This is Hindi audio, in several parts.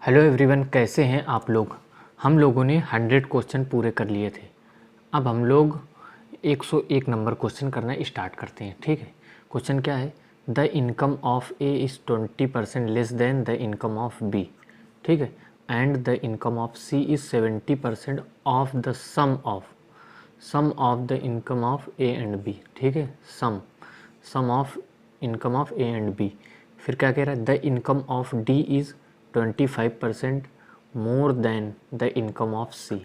हेलो एवरीवन, कैसे हैं आप लोग। हम लोगों ने 100 क्वेश्चन पूरे कर लिए थे। अब हम लोग 101 नंबर क्वेश्चन करना स्टार्ट करते हैं। ठीक है, क्वेश्चन क्या है? The income of A is 20% less than the income of B. ठीक है, and the income of C is 70% of the sum of the income of A and B. ठीक है, sum of income of A and B. फिर क्या कह रहा है? The income of D is 25% more than the income of C.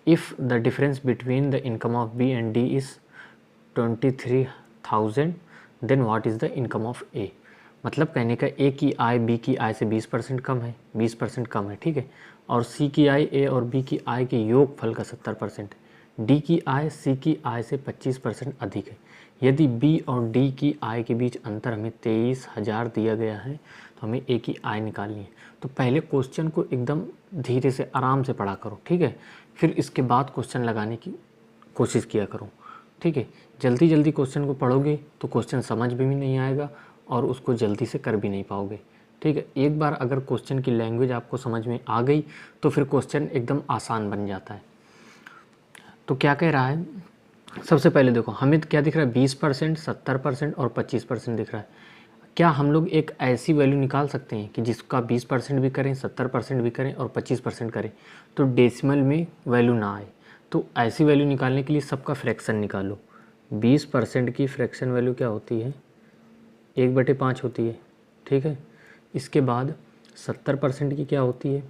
If the difference between the income of B and D is 23,000, then what is the income of A? मतलब कहने का A की आय B की आय से 20% कम है, 20% कम है। ठीक है, और C की आय A और B की आय के योगफल का 70%, D की आय C की आय से 25% अधिक है। यदि B और D की आय के बीच अंतर हमें 23,000 दिया गया है तो हमें A की आय निकालनी है। तो पहले क्वेश्चन को एकदम धीरे से आराम से पढ़ा करो। ठीक है, फिर इसके बाद क्वेश्चन लगाने की कोशिश किया करो। ठीक है, जल्दी जल्दी क्वेश्चन को पढ़ोगे तो क्वेश्चन समझ भी नहीं आएगा और उसको जल्दी से कर भी नहीं पाओगे। ठीक है, एक बार अगर क्वेश्चन की लैंग्वेज आपको समझ में आ गई तो फिर क्वेश्चन एकदम आसान बन जाता है। तो क्या कह रहा है? सबसे पहले देखो, हमें क्या दिख रहा है? 20%, 70% और 25% दिख रहा है। क्या हम लोग एक ऐसी वैल्यू निकाल सकते हैं कि जिसका 20% भी करें, 70% भी करें और 25% करें तो डेसिमल में वैल्यू ना आए? तो ऐसी वैल्यू निकालने के लिए सबका फ्रैक्शन निकालो। 20% की फ्रैक्शन वैल्यू क्या होती है? 1/5 होती है। ठीक है, इसके बाद 70% की क्या होती है?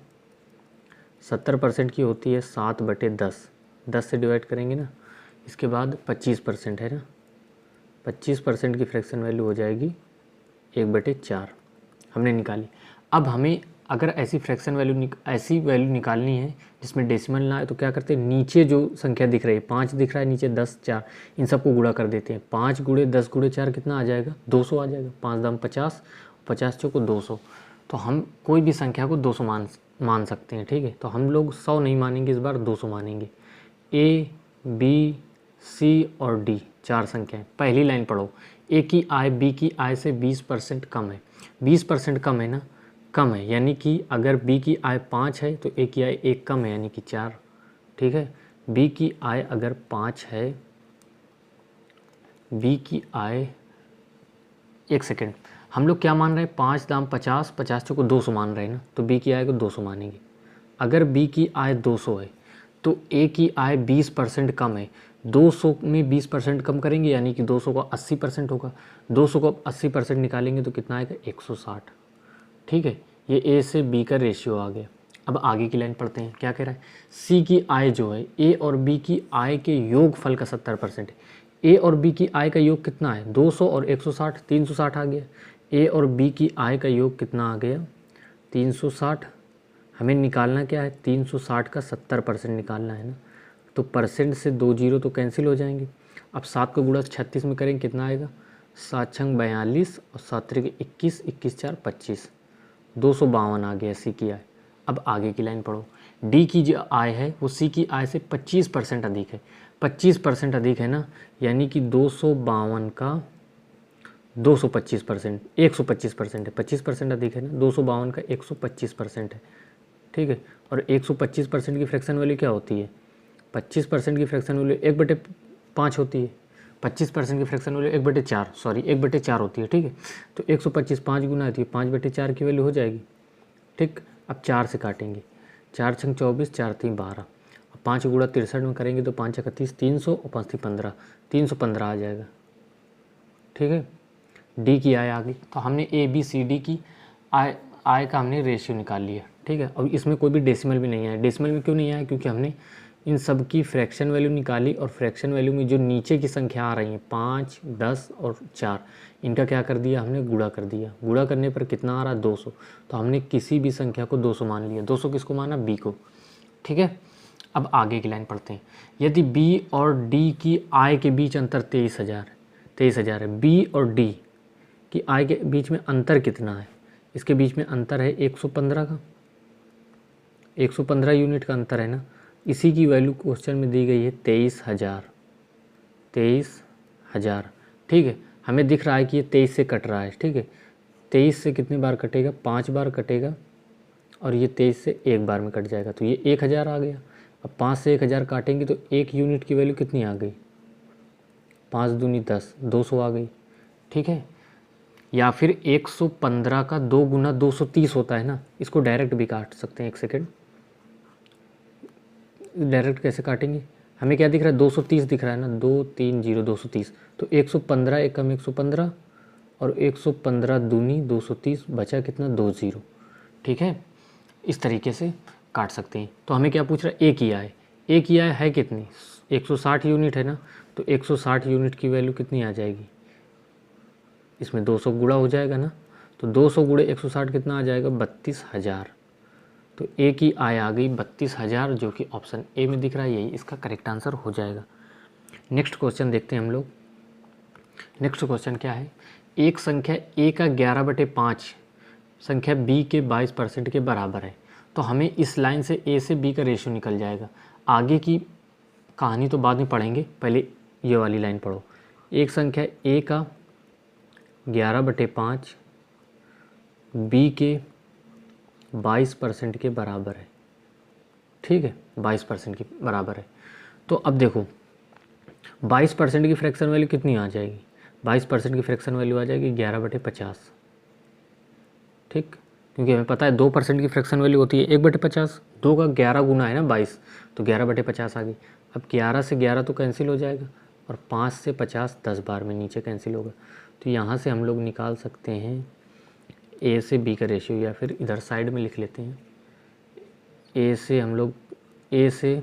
70% की होती है 7/10, 10 से डिवाइड करेंगे ना। इसके बाद 25% है ना, 25% की फ्रैक्शन वैल्यू हो जाएगी 1/4। हमने निकाली। अब हमें अगर ऐसी फ्रैक्शन वैल्यू ऐसी वैल्यू निकालनी है जिसमें डेसिमल ना आए तो क्या करते हैं? नीचे जो संख्या दिख रही है 5 दिख रहा है, नीचे 10, 4, इन सबको गुणा कर देते हैं। 5 × 10 × 4 कितना आ जाएगा? 200 आ जाएगा। 5 दाम 50, 50 चौको 200। तो हम कोई भी संख्या को 200 मान सकते हैं। ठीक है, तो हम लोग 100 नहीं मानेंगे, इस बार 200 मानेंगे। ए, बी, सी और डी 4 संख्याएँ। पहली लाइन पढ़ो। ए की आय बी की आय से 20% कम है। 20% कम है ना, कम है, यानी कि अगर बी की आय 5 है तो ए की आय 1 कम है, यानी कि 4। ठीक है, बी की आय अगर 5 है, बी की आय, 1 सेकेंड, हम लोग क्या मान रहे हैं? 5 दाम 50, 50 को 200 मान रहे हैं ना, तो बी की आय को 200 मानेंगे। अगर बी की आय 200 है तो ए की आय 20% कम है। 200 में 20% कम करेंगे यानी कि 200 का 80% होगा। 200 को 80% निकालेंगे तो कितना आएगा? 160। ठीक है, ये ए से बी का रेशियो आ गया। अब आगे की लाइन पढ़ते हैं। क्या कह रहा है? सी की आय जो है ए और बी की आय के योगफल का 70% है। ए और बी की आय का योग कितना है? 200 और 160, 360 आ गया। ए और बी की आय का योग कितना आ गया? 360। हमें निकालना क्या है? 360 का 70% निकालना है ना, तो परसेंट से 2 जीरो तो कैंसिल हो जाएंगे। अब 7 को गुणा 36 में करेंगे, कितना आएगा? 7 छंग 42 और 7 त्रिक 21, 21 4 25, 252 आ गया सी की आय। अब आगे की लाइन पढ़ो। डी की जो आय है वो सी की आय से 25% अधिक है। 25% अधिक है ना, यानी कि 252 का 225%, 125% है। 25% अधिक है ना, 252 का 125% है। ठीक है, और 125% की फ्रैक्शन वैल्यू क्या होती है? 25% की फ्रैक्शन वैल्यू 1/5 होती है। 25% की फ्रैक्शन वैल्यू 1/4, सॉरी 1/4 होती है। ठीक है, तो 125 5 गुना होती है, 5/4 की वैल्यू हो जाएगी। ठीक, अब 4 से काटेंगे। 4 छंग 24, 4 3 12, अब 5 गुणा 63 में करेंगे तो 5 31 300 और 5 15, 315 आ जाएगा। ठीक है, डी की आय आ गई। तो हमने ए बी सी डी की आय का हमने रेशियो निकाल लिया। ठीक है, अब इसमें कोई भी डेसिमल भी नहीं आया। डेसिमल में क्यों नहीं आया? क्योंकि हमने इन सब की फ्रैक्शन वैल्यू निकाली और फ्रैक्शन वैल्यू में जो नीचे की संख्या आ रही हैं 5, 10 और 4, इनका क्या कर दिया? हमने गुणा कर दिया। गुणा करने पर कितना आ रहा? 200। तो हमने किसी भी संख्या को 200 मान लिया। 200 किसको माना? बी को। ठीक है, अब आगे की लाइन पढ़ते हैं। यदि बी और डी की आय के बीच अंतर 23,000 है, बी और डी की आय के बीच में अंतर कितना है? इसके बीच में अंतर है 115 का, 115 यूनिट का अंतर है ना। इसी की वैल्यू क्वेश्चन में दी गई है 23,000, 23,000। ठीक है, हमें दिख रहा है कि ये 23 से कट रहा है। ठीक है, 23 से कितने बार कटेगा? 5 बार कटेगा और ये 23 से एक बार में कट जाएगा, तो ये 1000 आ गया। अब 5 से 1000 काटेंगे तो 1 यूनिट की वैल्यू कितनी आ गई, 5 दूनी 10, 200 आ गई, ठीक है। या फिर 115 का 2 गुना 230 होता है ना, इसको डायरेक्ट भी काट सकते हैं। एक सेकेंड, डायरेक्ट कैसे काटेंगे, हमें क्या दिख रहा है, 230 दिख रहा है ना, 230 230, तो 115 एकम 115 और 115 दूनी 230, बचा कितना, 20, ठीक है। इस तरीके से काट सकते हैं। तो हमें क्या पूछ रहा है, ए की आय, ए की आय है कितनी, 160 यूनिट है ना, तो 160 यूनिट की वैल्यू कितनी आ जाएगी, इसमें 200 गुणा हो जाएगा ना, तो 200 गुणे 160 कितना आ जाएगा, 32,000। तो ए की आय आ गई 32,000, जो कि ऑप्शन ए में दिख रहा है, यही इसका करेक्ट आंसर हो जाएगा। नेक्स्ट क्वेश्चन देखते हैं हम लोग। नेक्स्ट क्वेश्चन क्या है, एक संख्या ए का 11/5 संख्या बी के 22% के बराबर है। तो हमें इस लाइन से ए से बी का रेशियो निकल जाएगा। आगे की कहानी तो बाद में पढ़ेंगे, पहले ये वाली लाइन पढ़ो। एक संख्या ए का 11/5 बी के 22% के बराबर है, ठीक है, 22% के बराबर है। तो अब देखो 22% की फ्रैक्शन वैल्यू कितनी आ जाएगी, 22% की फ्रैक्शन वैल्यू आ जाएगी 11/50, ठीक, क्योंकि हमें पता है 2% की फ्रैक्शन वैल्यू होती है 1/50, 2 का 11 गुना है ना 22, तो 11/50 आ गई। अब 11 से 11 तो कैंसिल हो जाएगा, और 5 से 50 10 बार में नीचे कैंसिल होगा। तो यहाँ से हम लोग निकाल सकते हैं ए से बी का रेशियो, या फिर इधर साइड में लिख लेते हैं, ए से हम लोग ए से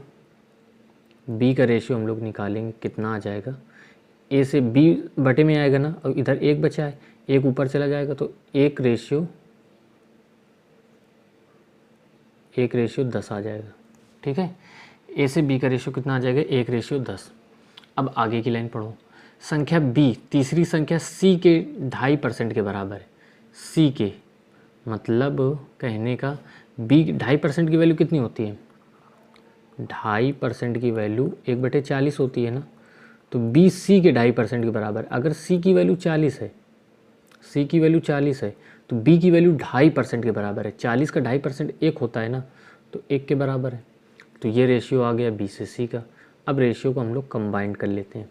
बी का रेशियो हम लोग निकालेंगे, कितना आ जाएगा, ए से बी बटे में आएगा ना, और इधर एक बचा है, एक ऊपर चला जाएगा, तो 1:10 आ जाएगा, ठीक है। ए से बी का रेशियो कितना आ जाएगा, 1:10। अब आगे की लाइन पढ़ो, संख्या बी तीसरी संख्या सी के 2.5% के बराबर है। सी के मतलब कहने का बी 2.5% की वैल्यू कितनी होती है, 2.5% की वैल्यू 1/40 होती है ना, तो बी सी के 2.5% के बराबर। अगर सी की वैल्यू 40 है, सी की वैल्यू 40 है, तो बी की वैल्यू 2.5% के बराबर है। 40 का 2.5% 1 होता है ना, तो 1 के बराबर है। तो ये रेशियो आ गया बी से सी का। अब रेशियो को हम लोग कंबाइन कर लेते हैं,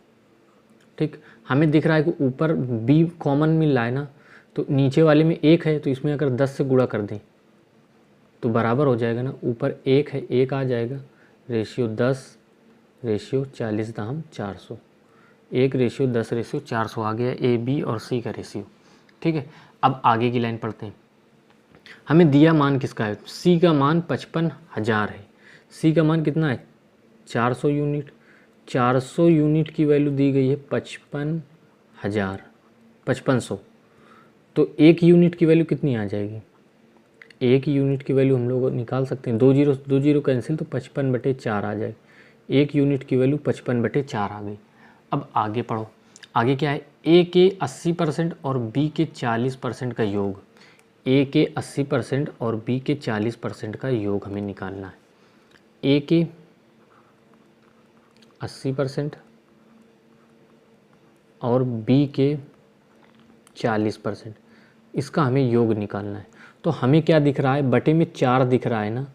ठीक। हमें दिख रहा है कि ऊपर बी कॉमन मिल रहा है ना, तो नीचे वाले में 1 है, तो इसमें अगर 10 से गुणा कर दें तो बराबर हो जाएगा ना, ऊपर 1 है, 1 आ जाएगा, रेशियो 10 रेशियो 40 दाम 400, 1:10:400 आ गया ए बी और सी का रेशियो, ठीक है। अब आगे की लाइन पढ़ते हैं। हमें दिया मान किसका है, सी का मान 55,000 है। सी का मान कितना है, 400 यूनिट। 400 यूनिट की वैल्यू दी गई है 55,000, 5500। तो 1 यूनिट की वैल्यू कितनी आ जाएगी, 1 यूनिट की वैल्यू हम लोग निकाल सकते हैं, 2 जीरो कैंसिल, तो 55/4 आ जाएगी। 1 यूनिट की वैल्यू 55/4 आ गई। अब आगे पढ़ो, आगे क्या है, ए के 80% और बी के 40% का योग। ए के 80% और बी के 40% का योग हमें निकालना है। ए के 80% और बी के 40%, इसका हमें योग निकालना है। तो हमें क्या दिख रहा है, बटे में 4 दिख रहा है ना,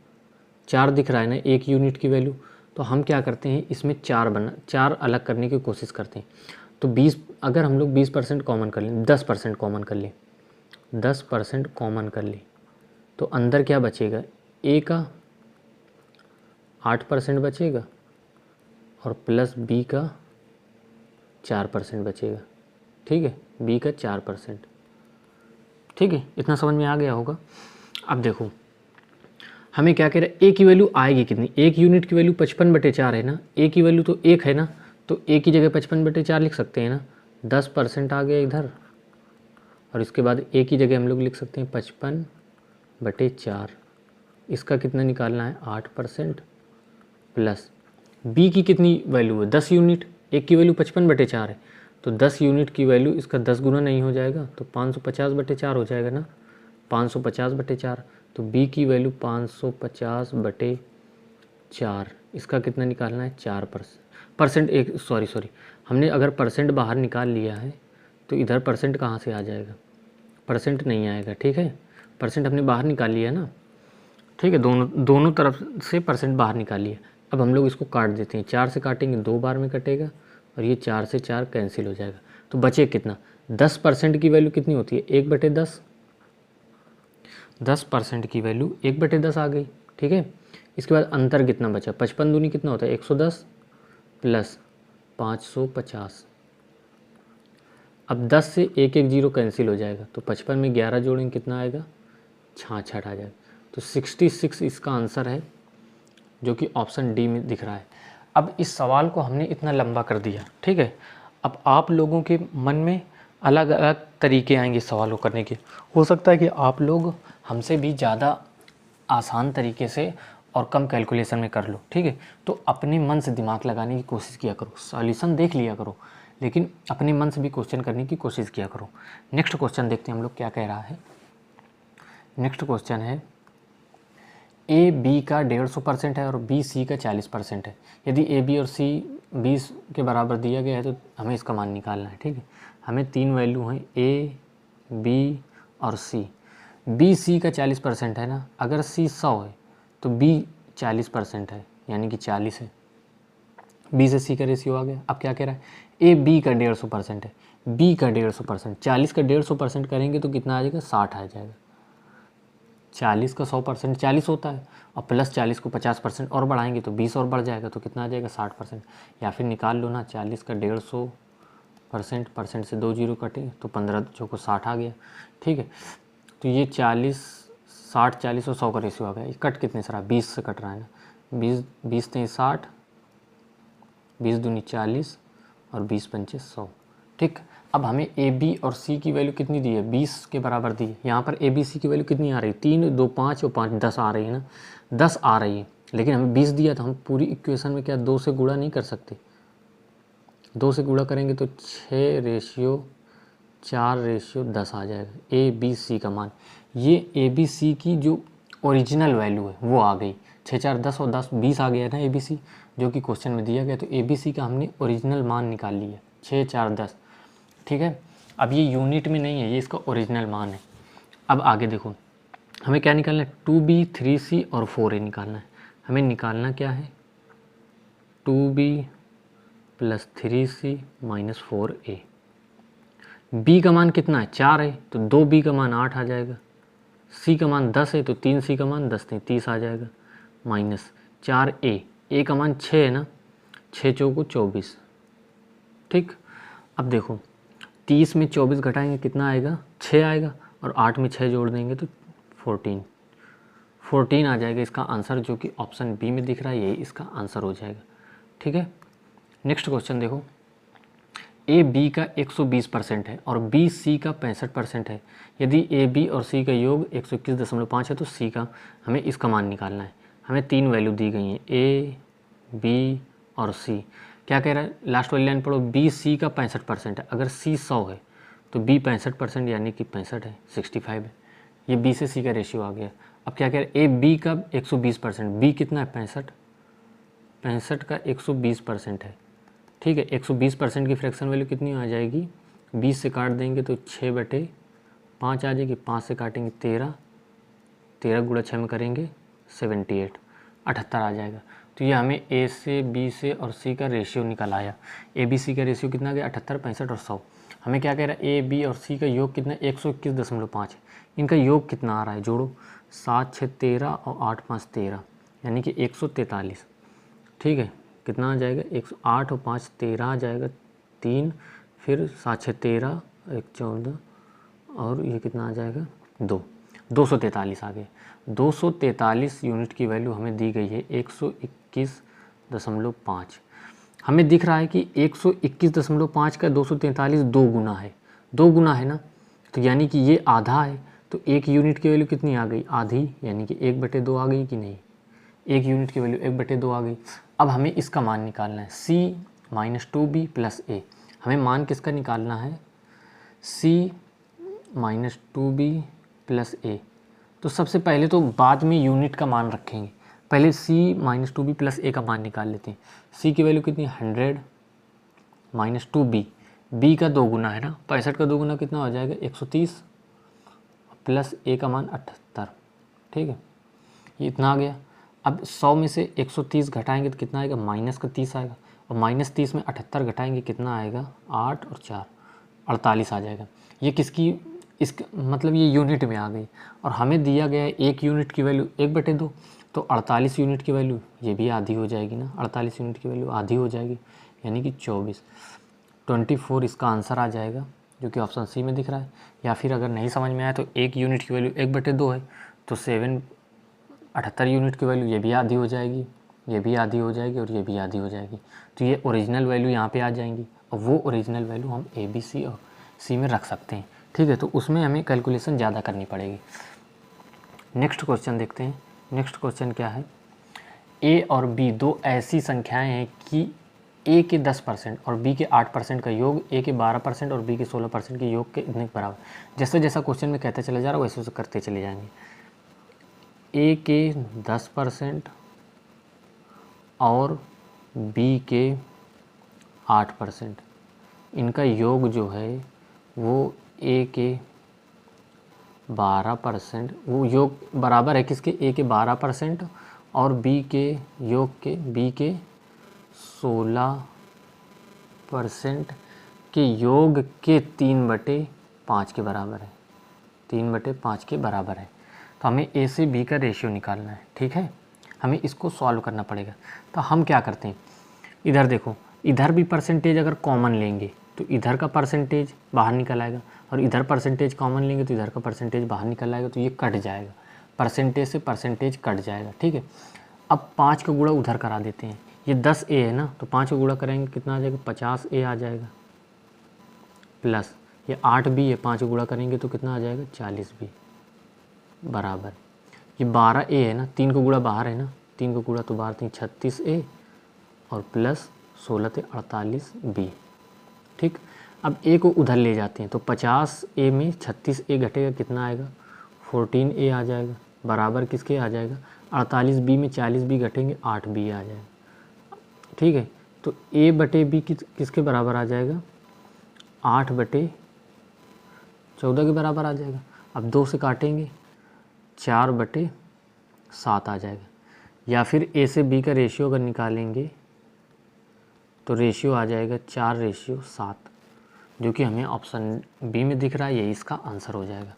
4 दिख रहा है ना 1 यूनिट की वैल्यू। तो हम क्या करते हैं, इसमें 4 अलग करने की कोशिश करते हैं। तो 20, अगर हम लोग 20% कॉमन कर लें, 10% कॉमन कर लें, 10% कॉमन कर लें, तो अंदर क्या बचेगा, ए का 8% बचेगा और प्लस बी का 4% बचेगा, ठीक है, बी का 4%, ठीक है। इतना समझ में आ गया होगा। अब देखो हमें क्या कह रहा है, ए की वैल्यू आएगी कितनी, 1 यूनिट की वैल्यू 55/4 है ना, ए की वैल्यू तो 1 है ना, तो ए की जगह 55/4 लिख सकते हैं ना, 10% आ गया इधर, और इसके बाद ए की जगह हम लोग लिख सकते हैं 55/4। इसका कितना निकालना है, 8%, प्लस बी की कितनी वैल्यू है, 10 यूनिट, एक की वैल्यू 55/4 है, तो 10 यूनिट की वैल्यू इसका 10 गुना नहीं हो जाएगा, तो 550/4 हो जाएगा ना, 550/4। तो बी की वैल्यू 550/4, इसका कितना निकालना है, 4%। एक सॉरी हमने अगर परसेंट बाहर निकाल लिया है तो इधर परसेंट कहाँ से आ जाएगा, परसेंट नहीं आएगा, ठीक है, परसेंट हमने बाहर निकाल लिया है ना। ठीक है, दोनों तरफ से परसेंट बाहर निकालिए। अब हम लोग इसको काट देते हैं, 4 से काटेंगे 2 बार में कटेगा और ये 4 से 4 कैंसिल हो जाएगा। तो बचे कितना, 10% की वैल्यू कितनी होती है, 1/10। 10% की वैल्यू 1/10 आ गई। ठीक है, इसके बाद अंतर कितना बचा, 55 दूनी कितना होता है 110 प्लस 550। अब 10 से एक एक जीरो कैंसिल हो जाएगा, तो 55 में 11 जोड़ेंगे कितना आएगा, 66 आ जाएगा। तो 66 इसका आंसर है, जो कि ऑप्शन डी में दिख रहा है। अब इस सवाल को हमने इतना लंबा कर दिया, ठीक है। अब आप लोगों के मन में अलग अलग तरीके आएंगे सवालों करने के। हो सकता है कि आप लोग हमसे भी ज़्यादा आसान तरीके से और कम कैलकुलेशन में कर लो, ठीक है। तो अपने मन से दिमाग लगाने की कोशिश किया करो, सॉल्यूशन देख लिया करो, लेकिन अपने मन से भी क्वेश्चन करने की कोशिश किया करो। नेक्स्ट क्वेश्चन देखते हैं हम लोग क्या कह रहा है। नेक्स्ट क्वेश्चन है, ए बी का 150% है और बी सी का 40% है। यदि ए बी और सी 20 के बराबर दिया गया है तो हमें इसका मान निकालना है, ठीक है। हमें 3 वैल्यू हैं, ए बी और सी। बी सी का 40% है ना, अगर सी 100 है तो बी 40% है, यानी कि 40 है। बी से सी का रेशियो आ गया। अब क्या कह रहा है, ए बी का 150% है, बी का 150%, 40 का 150% करेंगे तो कितना आ जाएगा, 60 आ जाएगा। 40 का 100% 40 होता है, और प्लस 40 को 50% और बढ़ाएंगे तो 20 और बढ़ जाएगा, तो कितना आ जाएगा 60%। या फिर निकाल लो ना, 40 का 150%, परसेंट से 2 जीरो कटे तो 15 चौको 60 आ गया, ठीक है। तो ये 40 60 40 और 100 का रेशियो आ गया। ये कट कितने से रहा, 20 से कट रहा है ना, 20 3 60, 20 दूनी 40 और 20 पंचे 100, ठीक। अब हमें ए बी और सी की वैल्यू कितनी दी है, 20 के बराबर दी है। यहाँ पर ए बी सी की वैल्यू कितनी आ रही है, 3 2 5 और 5 10 आ रही है ना, 10 आ रही है। लेकिन हमें 20 दिया तो हम पूरी इक्वेशन में क्या 2 से गुणा नहीं कर सकते। 2 से गुणा करेंगे तो 6:4:10 आ जाएगा ए बी सी का मान। ये ए बी सी की जो ओरिजिनल वैल्यू है वो आ गई, 6 4 10 और 10 20 आ गया ना ए बी सी, जो कि क्वेश्चन में दिया गया। तो ए बी सी का हमने ओरिजिनल मान निकाल लिया, 6 4 10, ठीक है। अब ये यूनिट में नहीं है, ये इसका ओरिजिनल मान है। अब आगे देखो, हमें क्या निकालना है, 2b 3c और 4a निकालना है। हमें निकालना क्या है, 2b plus 3c minus 4a। b का मान कितना है, 4 है, तो 2b का मान 8 आ जाएगा। c का मान 10 है, तो 3c का मान 10 नहीं 30 आ जाएगा, माइनस 4a। a का मान 6 है ना, 6 चौको 24, ठीक। अब देखो 30 में 24 घटाएंगे कितना आएगा, 6 आएगा, और 8 में 6 जोड़ देंगे तो 14 आ जाएगा इसका आंसर, जो कि ऑप्शन बी में दिख रहा है, यही इसका आंसर हो जाएगा, ठीक है। नेक्स्ट क्वेश्चन देखो, ए बी का 120% है और बी सी का 65% है। यदि ए बी और सी का योग 121.5 है तो सी का, हमें इसका मान निकालना है। हमें 3 वैल्यू दी गई हैं, ए बी और सी। क्या कह रहा है, लास्ट वाली लाइन पढ़ो, बी सी का 65% है। अगर सी 100 है तो बी 65% यानी कि 65 है, 65 है। ये बी से सी का रेशियो आ गया। अब क्या कह रहे हैं, ए बी का 120%, बी कितना है 65 का 120% है, ठीक है। 120% की फ्रैक्शन वैल्यू कितनी आ जाएगी, 20 से काट देंगे तो 6/5 आ जाएगी, 5 से काटेंगे 13, 13 गुणा 6 में करेंगे 78 आ जाएगा। तो ये हमें ए से बी से और सी का रेशियो निकल आया। ए बी सी का रेशियो कितना गया, 78 65 और 100। हमें क्या कह रहा है, ए बी और सी का योग कितना, 121.5 है। इनका योग कितना आ रहा है, जोड़ो, 7 6 13 और 8 5 13, यानी कि 143, ठीक है। कितना आ जाएगा, 108 और 5 13 आ जाएगा, 3, फिर 7 6 13, 1 14, और ये कितना आ जाएगा 243 आ गए। 243 यूनिट की वैल्यू हमें दी गई है 121.5। हमें दिख रहा है कि 121.5 का 243 2 गुना है, 2 गुना है ना, तो यानी कि ये आधा है। तो एक यूनिट की वैल्यू कितनी आ गई, आधी, यानी कि 1/2 आ गई कि नहीं, एक यूनिट की वैल्यू 1/2 आ गई। अब हमें इसका मान निकालना है, c minus 2b plus a। हमें मान किसका निकालना है, c minus 2b plus a। तो सबसे पहले तो बाद में यूनिट का मान रखेंगे, पहले c minus 2b plus a का मान निकाल लेते हैं। c की वैल्यू कितनी, 100 माइनस 2b, b का 2 गुना है ना, 65 का 2 गुना कितना हो जाएगा 130, प्लस a का मान 78, ठीक है। ये इतना आ गया। अब 100 में से 130 घटाएंगे तो कितना आएगा, -30 आएगा। और -30 में 78 घटाएंगे कितना आएगा, 8 और 4 48 आ जाएगा। ये किसकी, इस मतलब ये यूनिट में आ गई। और हमें दिया गया है 1 यूनिट की वैल्यू 1/2, तो 48 यूनिट की वैल्यू ये भी आधी हो जाएगी ना, 48 यूनिट की वैल्यू आधी हो जाएगी, यानी कि 24 इसका आंसर आ जाएगा, जो कि ऑप्शन सी में दिख रहा है। या फिर अगर नहीं समझ में आया तो 1 यूनिट की वैल्यू 1/2 है, तो 78 यूनिट की वैल्यू ये भी आधी हो जाएगी, ये भी आधी हो जाएगी और ये भी आधी हो जाएगी। तो ये ओरिजिनल वैल्यू यहाँ पे आ जाएंगी, और वो ओरिजिनल वैल्यू हम ए, बी, सी और सी में रख सकते हैं। ठीक है, तो उसमें हमें कैलकुलेशन ज़्यादा करनी पड़ेगी। नेक्स्ट क्वेश्चन देखते हैं। नेक्स्ट क्वेश्चन क्या है, ए और बी दो ऐसी संख्याएं हैं कि ए के 10% और बी के 8% का योग ए के 12% और बी के 16% के योग के इतने बराबर। जैसा जैसा क्वेश्चन में कहते चले जा रहा है वैसे वैसे करते चले जाएंगे। ए के 10% और बी के 8%, इनका योग जो है वो ए के 12%, वो योग बराबर है किसके, ए के 12% और बी के योग के, बी के 16% के योग के 3/5 के बराबर है, 3/5 के बराबर है। तो हमें ए से बी का रेशियो निकालना है। ठीक है, हमें इसको सॉल्व करना पड़ेगा। तो हम क्या करते हैं, इधर देखो, इधर भी परसेंटेज अगर कॉमन लेंगे तो इधर का परसेंटेज बाहर निकल आएगा, और इधर परसेंटेज कॉमन लेंगे तो इधर का परसेंटेज बाहर निकल आएगा, तो ये कट जाएगा, परसेंटेज से परसेंटेज कट जाएगा। ठीक है, अब 5 का गुणा उधर करा देते हैं। ये 10A है ना, तो 5 का गुणा करेंगे कितना आ जाएगा, 50A आ जाएगा, प्लस ये 8B है, 5 का गुणा करेंगे तो कितना आ जाएगा, 40B बराबर। ये 12A है ना, 3 का गुणा बाहर है ना, 3 का गुणा तो बाहर 3 36A और प्लस 16 थे 48B। ठीक, अब A को उधर ले जाते हैं तो 50A में 36A घटेगा, कितना आएगा, 14A आ जाएगा, बराबर किसके आ जाएगा, 48B में 40B घटेंगे, 8B आ जाएगा। ठीक है, तो A/B किसके बराबर आ जाएगा, 8/14 के बराबर आ जाएगा। अब 2 से काटेंगे 4/7 आ जाएगा। या फिर A से B का रेशियो अगर निकालेंगे तो रेशियो आ जाएगा 4:7, जो कि हमें ऑप्शन बी में दिख रहा है, यही इसका आंसर हो जाएगा।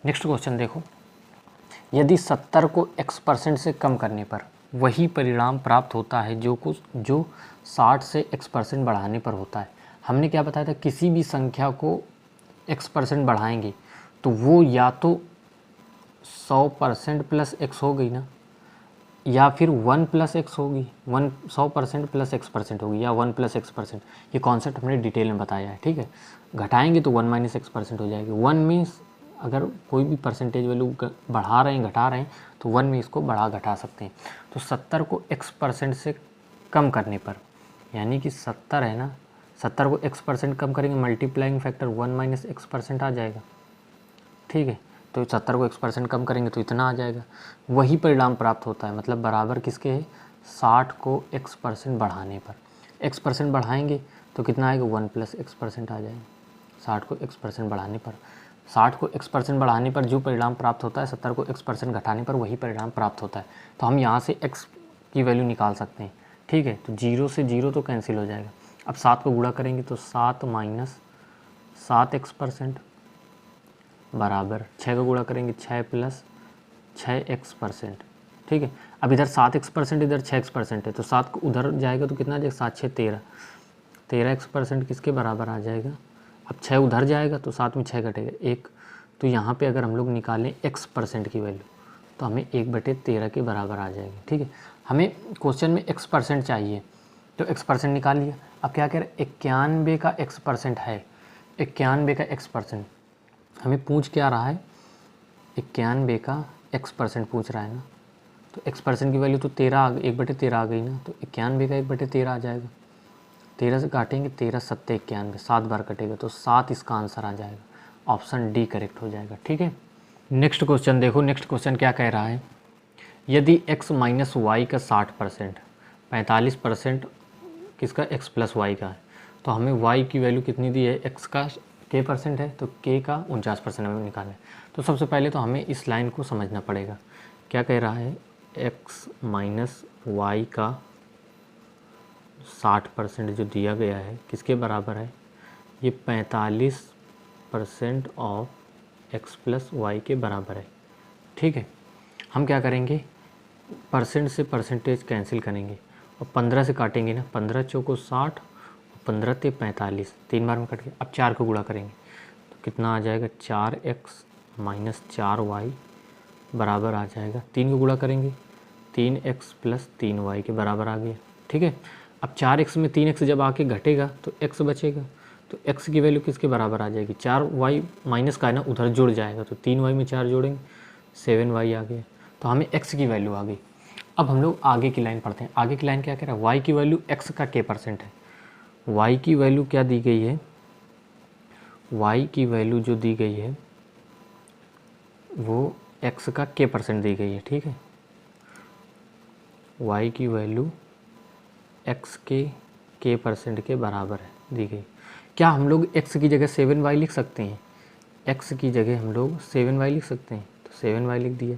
नेक्स्ट क्वेश्चन देखो, यदि 70 को x% से कम करने पर वही परिणाम प्राप्त होता है जो 60 से x% बढ़ाने पर होता है। हमने क्या बताया था, किसी भी संख्या को x% बढ़ाएंगे तो वो या तो 100% प्लस x हो गई ना, या फिर 1 + x होगी, 100% प्लस x% होगी, या 1 + x%। ये कॉन्सेप्ट हमने डिटेल में बताया है। ठीक है, घटाएंगे तो 1 - x% हो जाएगी। 1 में अगर कोई भी परसेंटेज वैल्यू बढ़ा रहे हैं घटा रहे हैं तो 1 में इसको बढ़ा घटा सकते हैं। तो 70 को x% से कम करने पर, यानी कि 70 है ना, 70 को x% कम करेंगे, मल्टीप्लाइंग फैक्टर 1 - x% आ जाएगा। ठीक है, तो 70 को x% कम करेंगे तो इतना आ जाएगा। वही परिणाम प्राप्त होता है, मतलब बराबर किसके है, 60 को x% बढ़ाने पर। x% बढ़ाएंगे तो कितना आएगा, 1 + x% आ जाएगा। 60 को x% बढ़ाने पर, 60 को x% बढ़ाने पर जो परिणाम प्राप्त होता है, 70 को x% घटाने पर वही परिणाम प्राप्त होता है। तो हम यहाँ से x की वैल्यू निकाल सकते हैं। ठीक है, तो 0 से 0 तो कैंसिल हो जाएगा। अब 7 को गुणा करेंगे तो 7 - 7x% बराबर 6 का गुणा करेंगे 6 + 6x%। ठीक है, अब इधर 7x%, इधर 6x% है, तो 7 को उधर जाएगा तो कितना आ जाएगा, 7 × 6 = 13x% किसके बराबर आ जाएगा। अब 6 उधर जाएगा तो 7 में 6 घटेगा 1, तो यहाँ पे अगर हम लोग निकालें x% की वैल्यू तो हमें 1/13 के बराबर आ जाएगी। ठीक है, हमें क्वेश्चन में x% चाहिए तो x% निकाल लिया। अब क्या कह रहे हैं, 91 का x% है, 91 का x%। हमें पूछ क्या रहा है, 91 का x% पूछ रहा है ना, तो x% की वैल्यू तो 1/13 आ गई ना, तो 91 का 1/13 आ जाएगा। 13 से काटेंगे, 13 × 7 = 91, 7 बार कटेगा तो 7 इसका आंसर आ जाएगा। ऑप्शन डी करेक्ट हो जाएगा। ठीक है, नेक्स्ट क्वेश्चन देखो। नेक्स्ट क्वेश्चन क्या कह रहा है, यदि x - y का 60%, 45% किसका, x + y का है, तो हमें y की वैल्यू कितनी दी है, x का k% है तो k का 49% हमें निकालना है। तो सबसे पहले तो हमें इस लाइन को समझना पड़ेगा। क्या कह रहा है, एक्स माइनस वाई का 60% जो दिया गया है किसके बराबर है, ये 45% ऑफ एक्स प्लस वाई के बराबर है। ठीक है, हम क्या करेंगे, परसेंट से परसेंटेज कैंसिल करेंगे और 15 से काटेंगे ना, 15 चौको 60 और 15 ते 45, 3 बार में कट गया। अब 4 को गुणा करेंगे तो कितना आ जाएगा, 4x माइनस 4y बराबर आ जाएगा, 3 को गुणा करेंगे 3x प्लस 3y के बराबर आ गया। ठीक है, अब 4x में 3x जब आके घटेगा तो x बचेगा, तो x की वैल्यू किसके बराबर आ जाएगी, 4y माइनस का है ना, उधर जुड़ जाएगा, तो 3y में 4 जोड़ेंगे 7y आ गया, तो हमें x की वैल्यू आ गई। अब हम लोग आगे की लाइन पढ़ते हैं। आगे की लाइन क्या कह रहा है, y की वैल्यू x का k% है। y की वैल्यू क्या दी गई है, y की वैल्यू जो दी गई है वो x का k% दी गई है। ठीक है, y की वैल्यू x के k% के बराबर है दी गई। क्या हम लोग x की जगह 7y लिख सकते हैं, x की जगह हम लोग 7y लिख सकते हैं, तो 7y लिख दिया,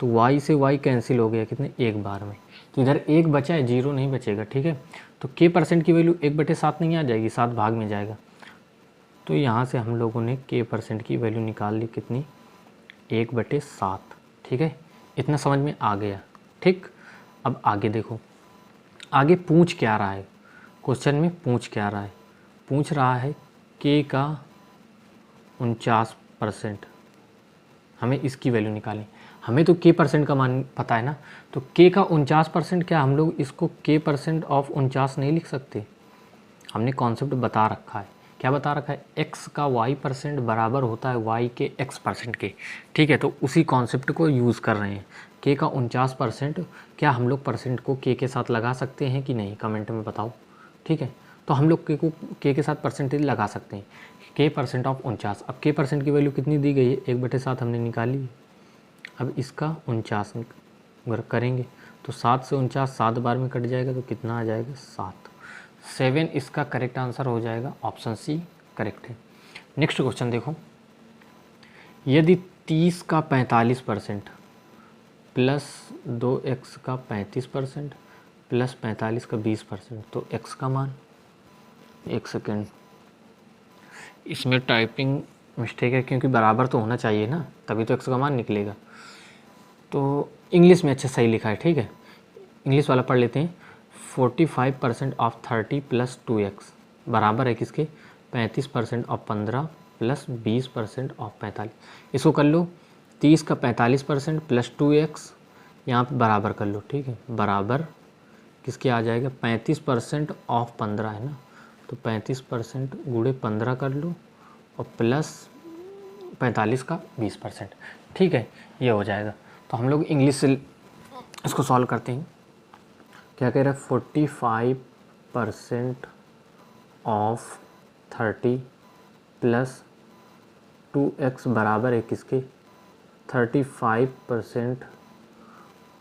तो y से y कैंसिल हो गया कितने, एक बार में, तो इधर एक बचा है, 0 नहीं बचेगा। ठीक है, तो k% की वैल्यू 1/7 नहीं आ जाएगी, 7 भाग में जाएगा, तो यहाँ से हम लोगों ने k% की वैल्यू निकाल ली कितनी, 1/7। ठीक है, इतना समझ में आ गया। ठीक, अब आगे देखो, आगे पूछ क्या रहा है, क्वेश्चन में पूछ क्या रहा है, पूछ रहा है k का 49%, हमें इसकी वैल्यू निकालें। हमें तो k% का मान पता है ना, तो k का 49%, क्या हम लोग इसको k% ऑफ 49 नहीं लिख सकते, हमने कॉन्सेप्ट बता रखा है। क्या बता रखा है, x का y% बराबर होता है y के x% के। ठीक है, तो उसी कॉन्सेप्ट को यूज़ कर रहे हैं। k का 49%, क्या हम लोग परसेंट को k के साथ लगा सकते हैं कि नहीं, कमेंट में बताओ। ठीक है, तो हम लोग k को k के साथ परसेंटेज लगा सकते हैं, k% ऑफ 49। अब k% की वैल्यू कितनी दी गई है, 1/7 हमने निकाली है। अब इसका 49 अगर करेंगे तो 7 से 49 7 बार में कट जाएगा, तो कितना आ जाएगा, 7। 7 इसका करेक्ट आंसर हो जाएगा, ऑप्शन सी करेक्ट है। नेक्स्ट क्वेश्चन देखो, यदि 30 का 45% प्लस 2x का 35% प्लस 45 का 20%, तो x का मान, एक सेकेंड, इसमें टाइपिंग मिस्टेक है क्योंकि बराबर तो होना चाहिए ना, तभी तो x का मान निकलेगा। तो इंग्लिश में अच्छा सही लिखा है। ठीक है, इंग्लिश वाला पढ़ लेते हैं। 45% ऑफ 30 प्लस 2x बराबर है किसके, 35% ऑफ 15 प्लस 20% ऑफ 45। इसको कर लो, 30 का 45% प्लस 2x यहाँ पे बराबर कर लो। ठीक है, बराबर किसके आ जाएगा, 35% ऑफ 15 है ना, तो 35% गुणे 15 कर लो और प्लस 45 का 20%। ठीक है, ये हो जाएगा। तो हम लोग इंग्लिश से इसको सॉल्व करते हैं। क्या कह रहा है, 45% ऑफ 30 प्लस 2x बराबर है किसके, 35%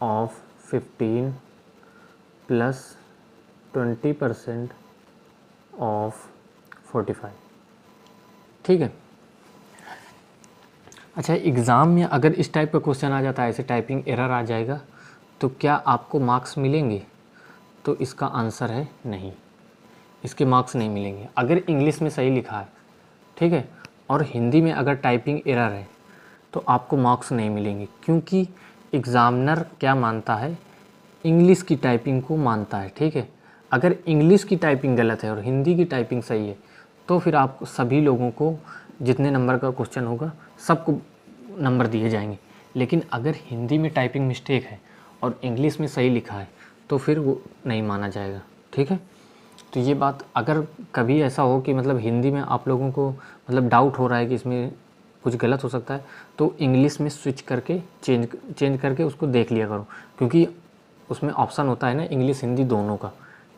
ऑफ 15 प्लस 20% ऑफ 45। ठीक है, अच्छा, एग्ज़ाम में अगर इस टाइप का क्वेश्चन आ जाता है, ऐसे टाइपिंग एरर आ जाएगा, तो क्या आपको मार्क्स मिलेंगे, तो इसका आंसर है नहीं, इसके मार्क्स नहीं मिलेंगे। अगर इंग्लिश में सही लिखा है, ठीक है, और हिंदी में अगर टाइपिंग एरर है तो आपको मार्क्स नहीं मिलेंगे, क्योंकि एग्ज़ामिनर क्या मानता है, इंग्लिश की टाइपिंग को मानता है। ठीक है, अगर इंग्लिश की टाइपिंग गलत है और हिंदी की टाइपिंग सही है, तो फिर आप सभी लोगों को जितने नंबर का क्वेश्चन होगा सबको नंबर दिए जाएंगे। लेकिन अगर हिंदी में टाइपिंग मिस्टेक है और इंग्लिश में सही लिखा है, तो फिर वो नहीं माना जाएगा। ठीक है, तो ये बात, अगर कभी ऐसा हो कि मतलब हिंदी में आप लोगों को मतलब डाउट हो रहा है कि इसमें कुछ गलत हो सकता है, तो इंग्लिश में स्विच करके चेंज करके उसको देख लिया करो, क्योंकि उसमें ऑप्शन होता है ना, इंग्लिश हिंदी दोनों का।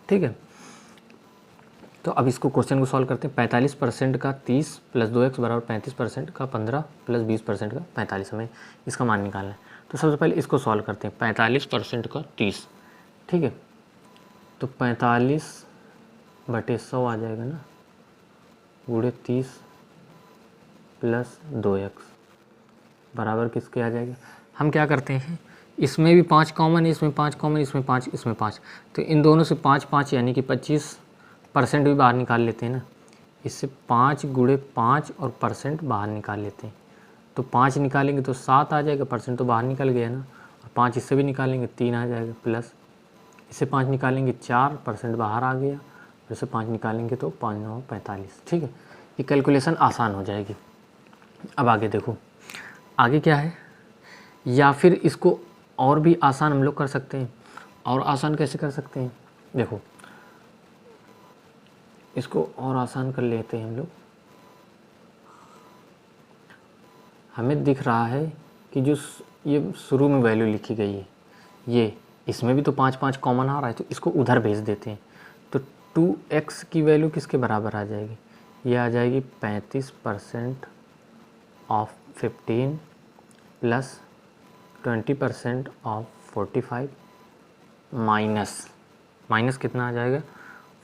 ठीक है, तो अब इसको क्वेश्चन को सॉल्व करते हैं। 45% का 30 प्लस 2x बराबर 35% का 15 प्लस 20% का 45, हमें इसका मान निकालना है। तो सबसे पहले इसको सॉल्व करते हैं। 45% का 30, ठीक है, तो 45/100 आ जाएगा ना, गुणे 30 प्लस 2x बराबर किसके आ जाएगा। हम क्या करते हैं, इसमें भी 5 कॉमन है, इसमें 5 कॉमन, इसमें 5, इसमें 5, तो इन दोनों से 5 यानी कि 25% भी बाहर निकाल लेते हैं ना। इससे 5 गुणे 5 और परसेंट बाहर निकाल लेते हैं, तो 5 निकालेंगे तो 7 आ जाएगा, परसेंट तो बाहर निकल गया ना, और 5 इससे भी निकालेंगे 3 आ जाएगा, प्लस इससे 5 निकालेंगे 4, परसेंट बाहर आ गया, इससे 5 निकालेंगे तो 5 9 45। ठीक है, ये कैलकुलेशन आसान हो जाएगी। अब आगे देखो, आगे क्या है, या फिर इसको और भी आसान हम लोग कर सकते हैं। और आसान कैसे कर सकते हैं, देखो इसको और आसान कर लेते हैं हम लोग। हमें दिख रहा है कि जो ये शुरू में वैल्यू लिखी गई है, ये इसमें भी तो 5 कॉमन आ रहा है, तो इसको उधर भेज देते हैं। तो 2x की वैल्यू किसके बराबर आ जाएगी, ये आ जाएगी 35% ऑफ 15 प्लस 20% ऑफ 45 माइनस कितना आ जाएगा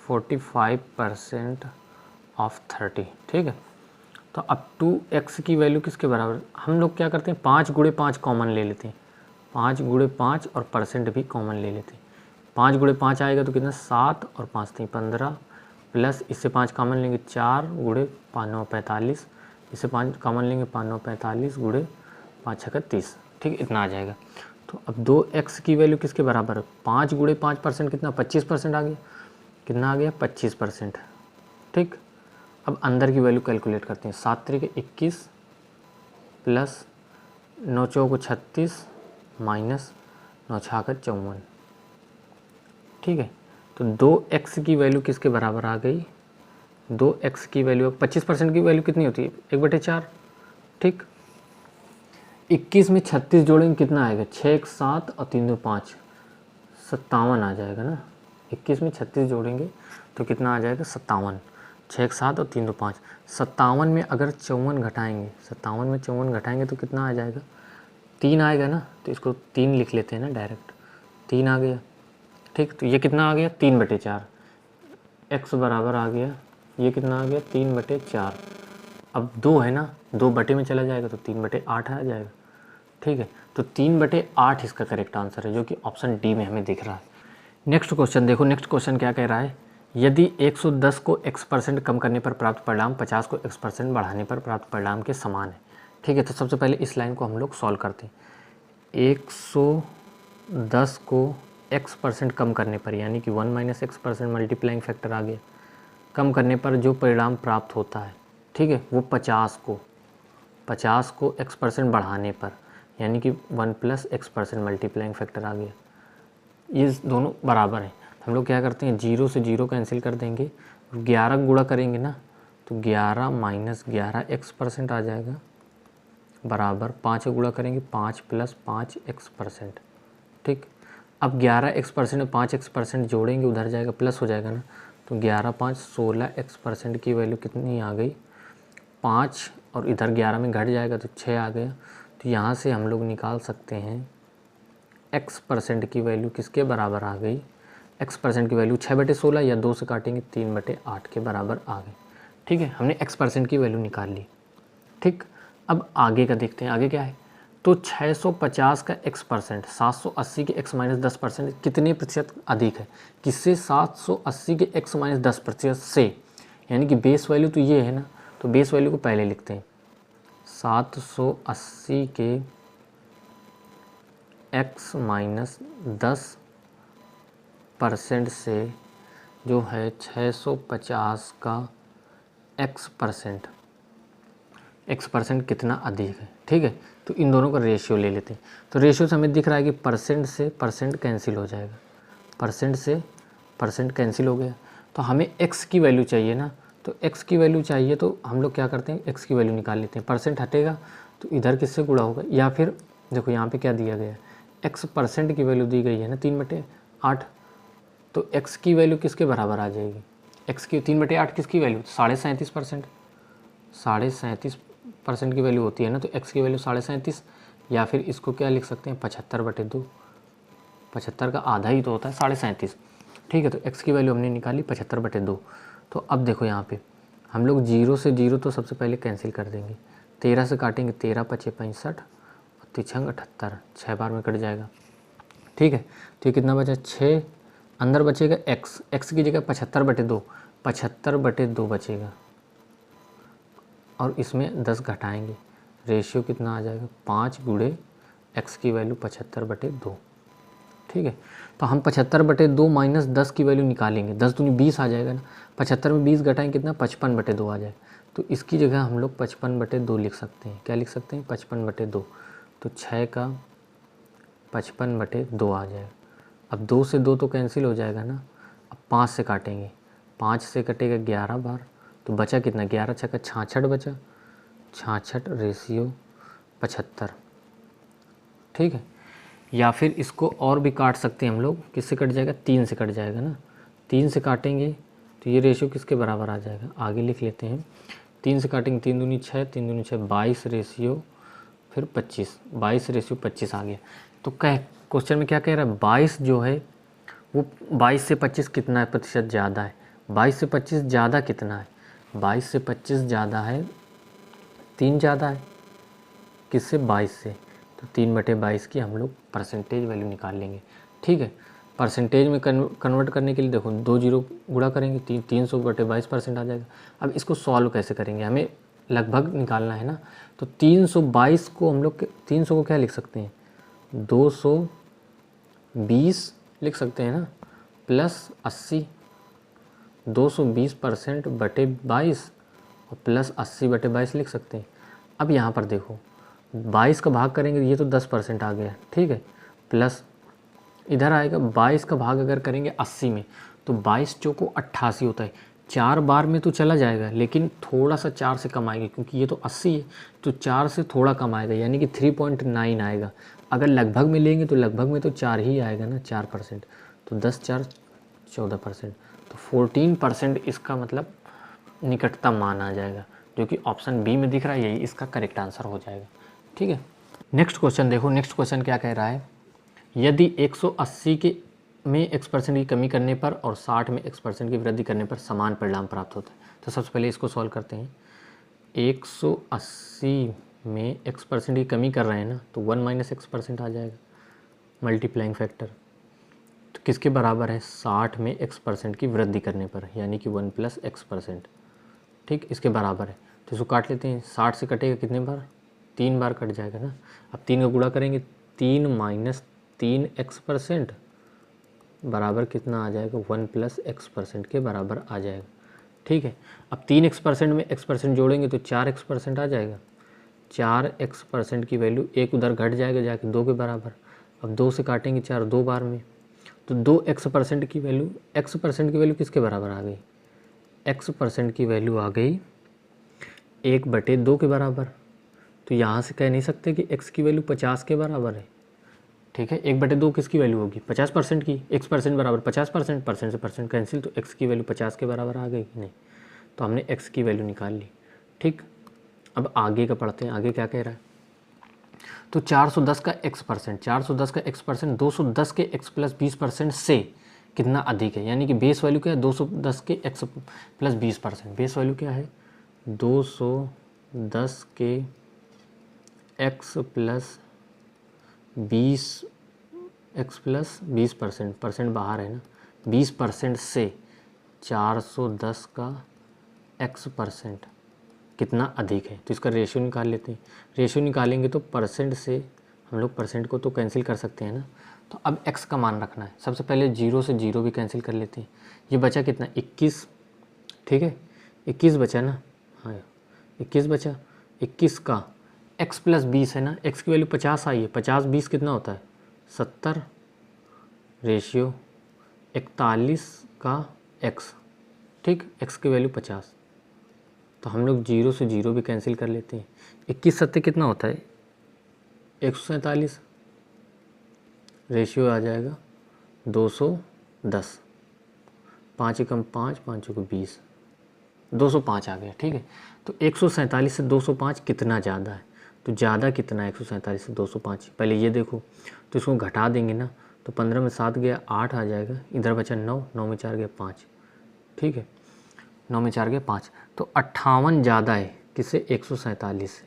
45% ऑफ 30। ठीक है, तो अब 2x की वैल्यू किसके बराबर, हम लोग क्या करते हैं 5 गुणे 5 कॉमन ले लेते हैं, 5 गुणे 5 और परसेंट भी कॉमन ले लेते हैं। 5 गुणे 5 आएगा तो कितना 7 और 5 3 15, प्लस इससे 5 कॉमन लेंगे 4 गुणे 5 9 45, इससे 5 कॉमन लेंगे 5 9 45 गुणे 5 6 30। ठीक, इतना आ जाएगा। तो अब 2x की वैल्यू किसके बराबर है, 5 गुणे 5% कितना 25% आ गया, कितना आ गया 25%। ठीक, अब अंदर की वैल्यू कैलकुलेट करते हैं, 7 3 21 प्लस 9 4 36 माइनस 9 6 54। ठीक है, तो 2x की वैल्यू किसके बराबर आ गई, 2x की वैल्यू 25% की वैल्यू कितनी होती है 1/4। ठीक, 21 में 36 जोड़ेंगे कितना आएगा 6 1 7 और 3 2 5, 57 आ जाएगा ना। 21 में 36 जोड़ेंगे तो कितना आ जाएगा 57, 6 1 7 और 3 2 5। 57 में अगर 54 घटाएंगे, 57 में 54 घटाएंगे तो कितना आ जाएगा 3 आएगा ना, तो इसको 3 लिख लेते हैं ना डायरेक्ट, 3 आ गया। ठीक, तो ये कितना आ गया 3/4, x बराबर आ गया, ये कितना आ गया 3/4। अब 2 है ना, 2 बटे में चला जाएगा तो 3/8 आ जाएगा। ठीक है, तो 3/8 इसका करेक्ट आंसर है, जो कि ऑप्शन डी में हमें दिख रहा है। नेक्स्ट क्वेश्चन देखो, नेक्स्ट क्वेश्चन क्या कह रहा है, यदि 110 को x% कम करने पर प्राप्त परिणाम 50 को x% बढ़ाने पर प्राप्त परिणाम के समान है। ठीक है, तो सबसे पहले इस लाइन को हम लोग सॉल्व करते हैं। 110 को x% कम करने पर, यानी कि 1 - x% मल्टीप्लाइंग फैक्टर आ गया, कम करने पर जो परिणाम प्राप्त होता है, ठीक है, वो 50 को x% बढ़ाने पर, यानी कि 1 + x% मल्टीप्लाइंग फैक्टर आ गया। ये दोनों बराबर हैं, हम लोग क्या करते हैं 0 से 0 कैंसिल कर देंगे, 11 गुणा करेंगे ना, तो 11 - 11 x% आ जाएगा, बराबर 5 गुणा करेंगे 5 + 5 x%। ठीक, अब 11 x% 5 x% जोड़ेंगे, उधर जाएगा प्लस हो जाएगा ना, तो 11 5 16 x% की वैल्यू कितनी आ गई 5, और इधर 11 में घट जाएगा तो 6 आ गया। तो यहाँ से हम लोग निकाल सकते हैं x% की वैल्यू किसके बराबर आ गई, x% की वैल्यू 6/16 या 2 से काटेंगे 3/8 के बराबर आ गई। ठीक है, हमने x% की वैल्यू निकाल ली। ठीक, अब आगे का देखते हैं, आगे क्या है, तो 650 का x% 780 के x - 10% कितने प्रतिशत अधिक है, किससे 780 के x - 10% से, यानी कि बेस वैल्यू तो ये है ना, तो बेस वैल्यू को पहले लिखते हैं, 780 के x - 10% से जो है 650 का x% कितना अधिक है। ठीक है, तो इन दोनों का रेशियो ले लेते हैं, तो रेशियो से हमें दिख रहा है कि परसेंट से परसेंट कैंसिल हो जाएगा, परसेंट से परसेंट कैंसिल हो गया, तो हमें x की वैल्यू चाहिए ना, तो x की वैल्यू चाहिए तो हम लोग क्या करते हैं x की वैल्यू निकाल लेते हैं, परसेंट हटेगा तो इधर किससे गुणा होगा, या फिर देखो यहाँ पे क्या दिया गया है x% की वैल्यू दी गई है ना 3/8, तो x की वैल्यू किसके बराबर आ जाएगी, x की 3/8 किसकी वैल्यू 37.5%, 37.5% की वैल्यू होती है ना, तो x की वैल्यू 37.5, या फिर इसको क्या लिख सकते हैं 75/2, 75 का आधा ही तो होता है 37.5। ठीक है, तो x की वैल्यू हमने निकाली 75/2। तो अब देखो यहाँ पे हम लोग 0 से 0 तो सबसे पहले कैंसिल कर देंगे, 13 से काटेंगे 13 × 5 = 65, 3 × 78, 6 बार में कट जाएगा, ठीक है। तो ये कितना बचा 6, अंदर बचेगा x, x की जगह 75/2, 75/2 बचेगा और इसमें 10 घटाएंगे, रेशियो कितना आ जाएगा 5 गुणे x की वैल्यू 75/2। ठीक है, तो हम 75/2 माइनस 10 की वैल्यू निकालेंगे, 10 दूनी 20 आ जाएगा ना, 75 में 20 घटाएंगे कितना 55/2 आ जाएगा। तो इसकी जगह हम लोग 55/2 लिख सकते हैं। क्या लिख सकते हैं 55/2। तो 6 का 55/2 आ जाएगा। अब 2 से 2 तो कैंसिल हो जाएगा ना, अब 5 से काटेंगे, 5 से कटेगा 11 बार, तो बचा कितना 11 6 का 66 बचा, 66 रेशियो 75। ठीक है, या फिर इसको और भी काट सकते हैं हम लोग, किससे कट जाएगा 3 से कट जाएगा ना, 3 से काटेंगे तो ये रेशियो किसके बराबर आ जाएगा, आगे लिख लेते हैं। 3 से काटेंगे 3 दूनी 6, 3 दूनी 6, 22 रेशियो फिर 25, 22 रेशियो 25 आ गया। तो क्वेश्चन में क्या कह रहा है 22 जो है वो 22 से 25 कितना प्रतिशत ज़्यादा है, 22 से 25 ज़्यादा कितना है, 22 से 25 ज़्यादा है 3 ज़्यादा है किससे 22 से, तो 3/22 की हम लोग परसेंटेज वैल्यू निकाल लेंगे। ठीक है, परसेंटेज में कन्वर्ट करने के लिए देखो 2 जीरो गुणा करेंगे 300/22% आ जाएगा। अब इसको सॉल्व कैसे करेंगे, हमें लगभग निकालना है ना, तो 322 को हम लोग 300 को क्या लिख सकते हैं 220 लिख सकते हैं ना, प्लस 80, 220%/22 और प्लस 80/22 लिख सकते हैं। अब यहाँ पर देखो 22 का भाग करेंगे ये तो 10% आ गया, ठीक है, प्लस इधर आएगा 22 का भाग अगर करेंगे 80 में तो 22 चौको 88 होता है, 4 बार में तो चला जाएगा लेकिन थोड़ा सा 4 से कम आएगा क्योंकि ये तो 80 है, तो 4 से थोड़ा कम आएगा यानी कि 3.9 आएगा। अगर लगभग में लेंगे तो लगभग में तो 4 ही आएगा ना, 4%, तो 10 4 14%, तो 14% इसका मतलब निकटतम मान आ जाएगा, जो कि ऑप्शन बी में दिख रहा है, यही इसका करेक्ट आंसर हो जाएगा। ठीक है, नेक्स्ट क्वेश्चन देखो, नेक्स्ट क्वेश्चन क्या कह रहा है, यदि 180 के में x% की कमी करने पर और 60 में x% की वृद्धि करने पर समान परिणाम प्राप्त होता है, तो सबसे पहले इसको सॉल्व करते हैं। 180 में x% की कमी कर रहे हैं ना, तो 1 - x% आ जाएगा मल्टीप्लाइंग फैक्टर, तो किसके बराबर है 60 में x% की वृद्धि करने पर, यानी कि 1 + x%। ठीक, इसके बराबर है, तो इसको काट लेते हैं, 60 से कटेगा कितने बार 3 बार कट जाएगा ना। अब 3 का गुणा करेंगे, 3 - 3 x% बराबर कितना आ जाएगा 1 + x% के बराबर आ जाएगा। ठीक है, अब 3 x% में x% जोड़ेंगे तो 4 x% आ जाएगा, 4 x% की वैल्यू एक उधर घट जाएगा जाके 2 के बराबर। अब 2 से काटेंगे 4 2 बार में, तो 2 x% की वैल्यू, x% की वैल्यू किसके बराबर आ गई, x% की वैल्यू आ गई 1/2 के बराबर। तो यहाँ से कह नहीं सकते कि x की वैल्यू 50 के बराबर है। ठीक है, 1/2 किसकी वैल्यू होगी 50% की, x% बराबर 50%, परसेंट से परसेंट कैंसिल, तो x की वैल्यू 50 के बराबर आ गई कि नहीं, तो हमने x की वैल्यू निकाल ली। ठीक, अब आगे का पढ़ते हैं, आगे क्या कह रहा है, तो 410 का x%, 410 का x% 210 के x + 20% से कितना अधिक है, यानी कि बेस वैल्यू क्या है 210 के x + 20%, बेस वैल्यू क्या है 210 के x + 20% परसेंट बाहर है ना, 20% से 410 का x% कितना अधिक है, तो इसका रेशियो निकाल लेते हैं। रेशियो निकालेंगे तो परसेंट से हम लोग परसेंट को तो कैंसिल कर सकते हैं ना, तो अब x का मान रखना है। सबसे पहले 0 से 0 भी कैंसिल कर लेते हैं, ये बचा कितना 21। ठीक है, 21 बचा ना, हाँ 21 बचा, 21 का x + 20 है ना, x की वैल्यू 50 आई है, 50 20 कितना होता है 70, रेशियो 41 का x। ठीक, x की वैल्यू 50, तो हम लोग 0 से 0 भी कैंसिल कर लेते हैं। 21 7 कितना होता है 147, रेशियो आ जाएगा 210, 5 एकम 5, 5 चौको 20, 205 आ गया। ठीक है, तो 147 से 205 कितना ज़्यादा है, तो ज़्यादा कितना है 147 से 205, पहले ये देखो, तो इसको घटा देंगे ना, तो 15 में 7 गया 8 आ जाएगा, इधर बचा 9, 9 में 4 गया 5। ठीक है, 9 में 4 गया 5, तो 58 ज़्यादा है किससे 147 से।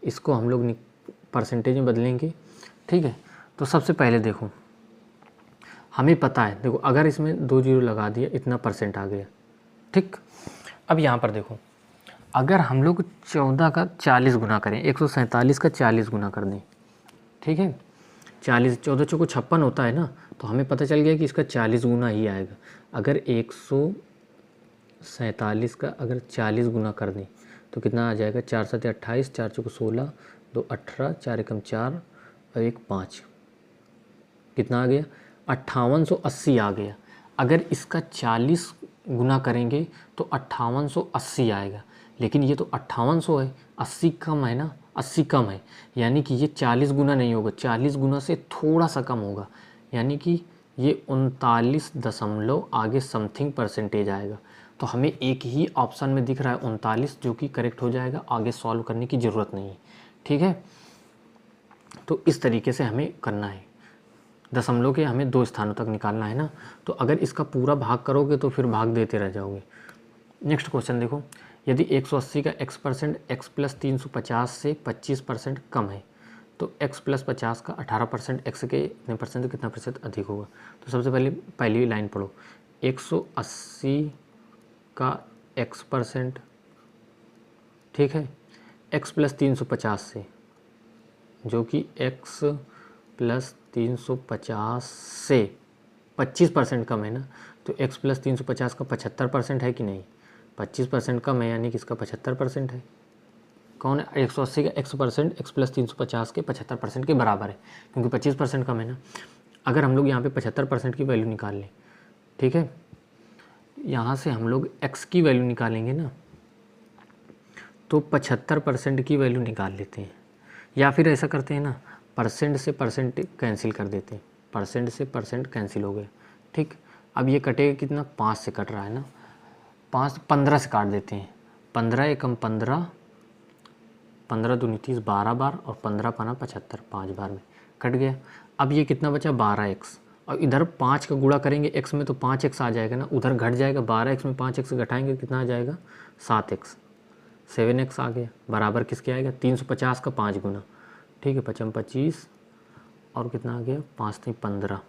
इसको हम लोग परसेंटेज में बदलेंगे। ठीक है, तो सबसे पहले देखो हमें पता है, देखो अगर इसमें 2 जीरो लगा दिया इतना परसेंट आ गया, ठीक। अब यहाँ पर देखो, अगर हम लोग 14 का 40 गुना करें, 147 का 40 गुना कर दें, ठीक है, 40, 14 चौको 56 होता है ना, तो हमें पता चल गया कि इसका 40 गुना ही आएगा। अगर 147 का अगर 40 गुना कर दें तो कितना आ जाएगा, 4 7 28, 4 चौको 16, 2 18, 4 एकम 4 और 1 5, कितना आ गया, 5880 आ गया। अगर इसका 40 गुना करेंगे तो 5880 आएगा, लेकिन ये तो 5800 है, 80 कम है ना, 80 कम है, यानी कि ये 40 गुना नहीं होगा, 40 गुना से थोड़ा सा कम होगा, यानी कि ये 39 दशमलव आगे समथिंग परसेंटेज आएगा। तो हमें एक ही ऑप्शन में दिख रहा है 39, जो कि करेक्ट हो जाएगा, आगे सॉल्व करने की ज़रूरत नहीं है, ठीक है। तो इस तरीके से हमें करना है, दशमलव के हमें 2 स्थानों तक निकालना है ना। तो अगर इसका पूरा भाग करोगे तो फिर भाग देते रह जाओगे। नेक्स्ट क्वेश्चन देखो, यदि 180 का x% x प्लस 350 से 25% कम है तो x प्लस 50 का 18% x के इतने परसेंट तो कितना प्रतिशत अधिक होगा। तो सबसे पहले पहली लाइन पढ़ो, 180 का x%, ठीक है, x प्लस 350 से, जो कि x प्लस 350 से 25% कम है ना, तो x प्लस 350 का 75% है कि नहीं, 25% कम है, यानी कि इसका 75% है। कौन है, 180 का x% x प्लस 350 के 75% के बराबर है, क्योंकि 25% कम है ना। अगर हम लोग यहाँ पे 75% की वैल्यू निकाल लें, ठीक है, यहाँ से हम लोग x की वैल्यू निकालेंगे ना, तो 75% की वैल्यू निकाल लेते हैं, या फिर ऐसा करते हैं ना, परसेंट से परसेंट कैंसिल कर देते हैं, परसेंट से परसेंट कैंसिल हो गए, ठीक। अब ये कटेगा कितना, 5 से कट रहा है ना, 5 15 से काट देते हैं, 15 एकम 15, 15 दूनी 30, 12 बार, और 15 पाना 75, 5 बार में कट गया। अब ये कितना बचा, 12x, और इधर 5 का गुणा करेंगे x में तो 5x आ जाएगा ना, उधर घट जाएगा, 12x में 5x घटाएंगे कितना आ जाएगा, 7x, 7x आ गया, बराबर किसके आएगा, 350 का 5 गुना, ठीक है, 5 25, और कितना आ गया, 5 3 15,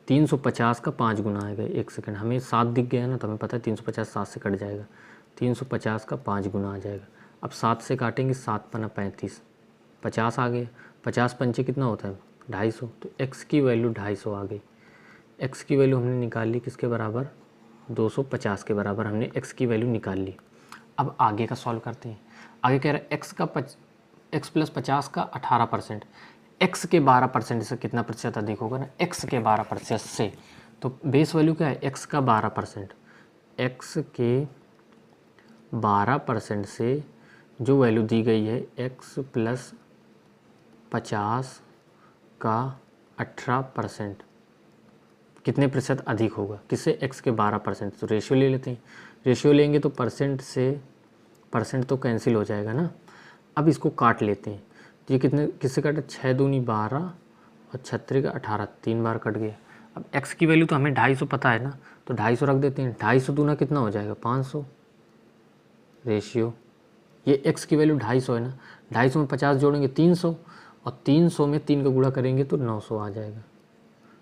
350 का 5 गुना आएगा। एक सेकंड, हमें 7 दिख गया ना, तो हमें पता है 350 7 से कट जाएगा, 350 का 5 गुना आ जाएगा। अब 7 से काटेंगे, 7 पना 35, 50 आ गया, 50 पंचे कितना होता है, 250, तो x की वैल्यू 250 आ गई। x की वैल्यू हमने निकाल ली किसके बराबर, 250 के बराबर हमने x की वैल्यू निकाल ली। अब आगे का सॉल्व करते हैं। आगे कह रहा है x प्लस 50 का 18%, x के 12% से कितना प्रतिशत अधिक होगा ना, x के 12% से, तो बेस वैल्यू क्या है, x का 12%, x के 12% से जो वैल्यू दी गई है x प्लस 50 का 18% कितने प्रतिशत अधिक होगा, किससे, x के 12%। तो रेशियो ले लेते हैं, रेशियो लेंगे तो परसेंट से परसेंट तो कैंसिल हो जाएगा ना। अब इसको काट लेते हैं, तो ये कितने किससे काटे, 6 दूनी 12 और 36 का 18, 3 बार कट गया। अब x की वैल्यू तो हमें 250 पता है ना, तो 250 रख देते हैं, 250 दूना कितना हो जाएगा, 500, रेशियो, ये x की वैल्यू 250 है ना, 250 में 50 जोड़ेंगे 300, और 300 में 3 का गुणा करेंगे तो 900 आ जाएगा।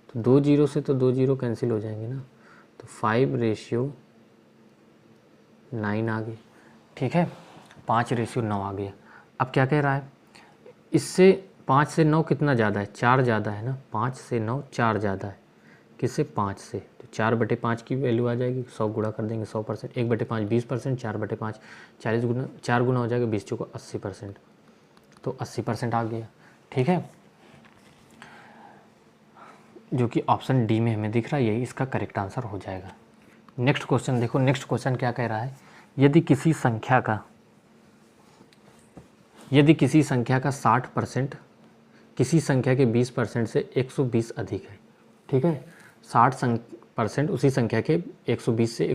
तो 2 जीरो से तो 2 जीरो कैंसिल हो जाएंगे ना, तो 5:9 आ गई, ठीक है, 5:9 आ गया। अब क्या कह रहा है, इससे 5 से 9 कितना ज़्यादा है, 4 ज़्यादा है ना, 5 से 9 4 ज़्यादा है, किससे, 5 से, तो 4/5 की वैल्यू आ जाएगी, 100 गुणा कर देंगे 100%, 1/5 20%, 4/5 40 गुना, 4 गुना हो जाएगा 20 चौको 80%, तो 80% आ गया, ठीक है, जो कि ऑप्शन डी में हमें दिख रहा है, यही इसका करेक्ट आंसर हो जाएगा। नेक्स्ट क्वेश्चन देखो, नेक्स्ट क्वेश्चन क्या कह रहा है, यदि किसी संख्या का 60% किसी संख्या के 20% से 120 अधिक है, ठीक है, 60% उसी संख्या के 120 से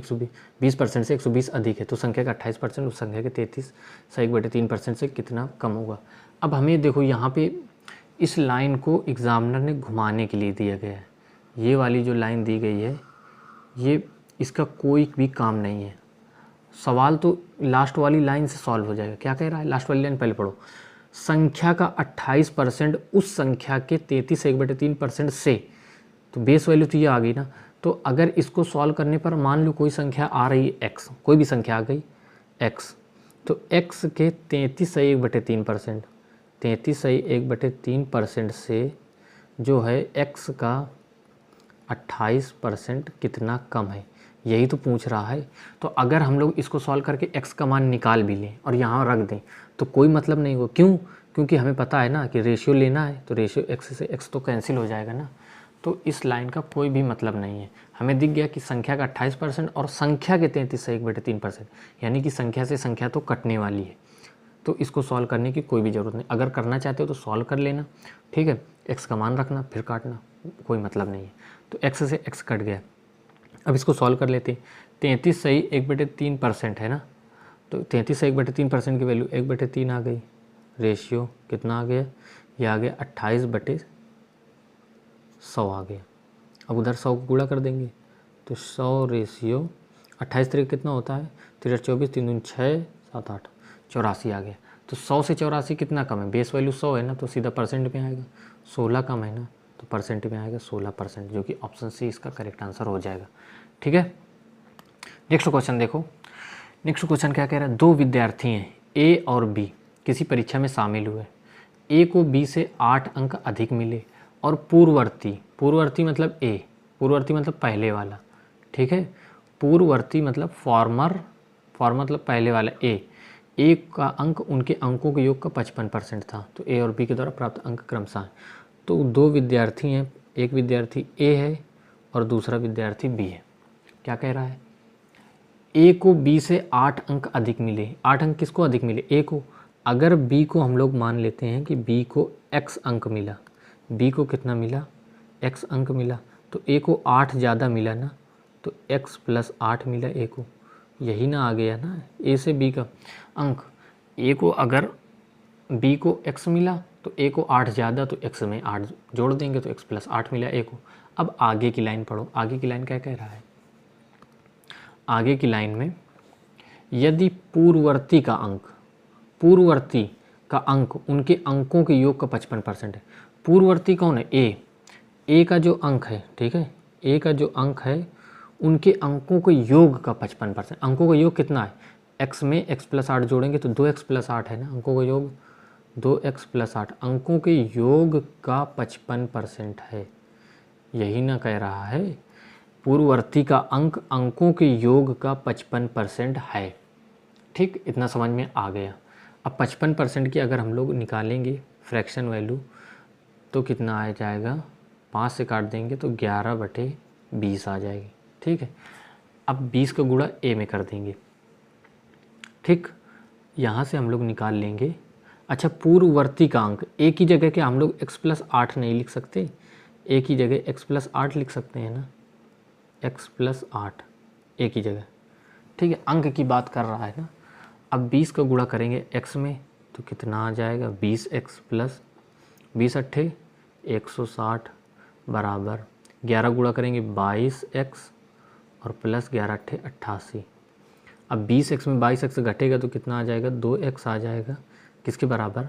20% से 120 अधिक है, तो संख्या का 28% उस संख्या के 33 से 1/3% से कितना कम होगा। अब हमें देखो यहाँ पे इस लाइन को एग्जामिनर ने घुमाने के लिए दिया गया है, ये वाली जो लाइन दी गई है ये इसका कोई भी काम नहीं है। सवाल तो लास्ट वाली लाइन से सॉल्व हो जाएगा। क्या कह रहा है, लास्ट वाली लाइन पहले पढ़ो, संख्या का 28% उस संख्या के 33 से 1/3% से तो बेस वैल्यू तो ये आ गई ना। तो अगर इसको सॉल्व करने पर मान लो कोई संख्या आ रही है x, कोई भी संख्या आ गई x, तो x के 33/1/3%, 33/1/3% से जो है x का 28% कितना कम है, यही तो पूछ रहा है। तो अगर हम लोग इसको सॉल्व करके x का मान निकाल भी लें और यहाँ रख दें तो कोई मतलब नहीं हो। क्यों? क्योंकि हमें पता है ना कि रेशियो लेना है, तो रेशियो x से x तो कैंसिल हो जाएगा ना। तो इस लाइन का कोई भी मतलब नहीं है। हमें दिख गया कि संख्या का 28% और संख्या के 33/1/3%, यानी कि संख्या से संख्या तो कटने वाली है। तो इसको सॉल्व करने की कोई भी ज़रूरत नहीं। अगर करना चाहते हो तो सॉल्व कर लेना, ठीक है, x का मान रखना फिर काटना, कोई मतलब नहीं है। तो x से x कट गया। अब इसको सॉल्व कर लेते हैं। 33/1/3% है ना, तो 33/1/3% की वैल्यू 1/3 आ गई। रेशियो कितना आ गया? ये आ गया 28/100 आ गया। अब उधर 100 को गुणा कर देंगे तो 100 रेशियो 28 तरीके कितना होता है? 3 24, 3 दूनी 6, 7 8, 84 आ गया। तो 100 से 84 कितना कम है? बेस वैल्यू 100 है ना, तो सीधा परसेंट में आएगा। 16 कम है ना, तो परसेंट में आएगा 16%, जो कि ऑप्शन सी इसका करेक्ट आंसर हो जाएगा। ठीक है, नेक्स्ट क्वेश्चन देखो। नेक्स्ट क्वेश्चन क्या कह रहा है? दो विद्यार्थी हैं ए और बी, किसी परीक्षा में शामिल हुए। ए को बी से 8 अंक अधिक मिले और पूर्ववर्ती, पूर्ववर्ती मतलब ए, पूर्ववर्ती मतलब पहले वाला, ठीक है, पूर्ववर्ती मतलब फॉर्मर, फॉर्मर मतलब पहले वाला ए का अंक उनके अंकों के योग का 55% था। तो ए और बी के द्वारा प्राप्त अंक क्रमशः हैं। तो दो विद्यार्थी हैं, एक विद्यार्थी ए है और दूसरा विद्यार्थी बी है। क्या कह रहा है? ए को बी से 8 अंक अधिक मिले। 8 अंक किसको अधिक मिले? ए को। अगर बी को हम लोग मान लेते हैं कि बी को x अंक मिला, बी को कितना मिला? x अंक मिला, तो ए को 8 ज़्यादा मिला ना, तो x + 8 मिला ए को। यही ना आ गया ना ए से बी का अंक। ए को अगर बी को x मिला तो ए को 8 ज़्यादा, तो x में 8 जोड़ देंगे तो x + 8 मिला ए को। अब आगे की लाइन पढ़ो। आगे की लाइन क्या कह रहा है? आगे की लाइन में यदि पूर्ववर्ती का अंक, पूर्ववर्ती का अंक उनके अंकों के योग का 55% है। पूर्ववर्ती कौन है? ए का जो अंक है, ठीक है, ए का जो अंक है उनके अंकों के योग का 55%। अंकों का योग कितना है? x में x + 8 जोड़ेंगे तो 2x + 8 है ना, अंकों का योग 2x + 8, अंकों के योग का 55% है। यही ना कह रहा है? पूर्ववर्ती का अंक अंकों के योग का 55% है। ठीक, इतना समझ में आ गया। अब 55% की अगर हम लोग निकालेंगे फ्रैक्शन वैल्यू तो कितना आ जाएगा? 5 से काट देंगे तो 11/20 आ जाएगी। ठीक है, अब 20 का गुणा ए में कर देंगे। ठीक, यहाँ से हम लोग निकाल लेंगे। अच्छा, पूर्ववर्ती का अंक ए की जगह क्या हम लोग x + 8 नहीं लिख सकते? ए की जगह x + 8 लिख सकते हैं ना, x + 8 ए की जगह। ठीक है, अंक की बात कर रहा है ना। अब 20 का गुणा करेंगे x में तो कितना आ जाएगा? 20x + 20 × 8 160 बराबर 11 गुणा करेंगे 22x और प्लस 11 × 8 88। अब 20x में 22x घटेगा तो कितना आ जाएगा? 2x आ जाएगा। किसके बराबर?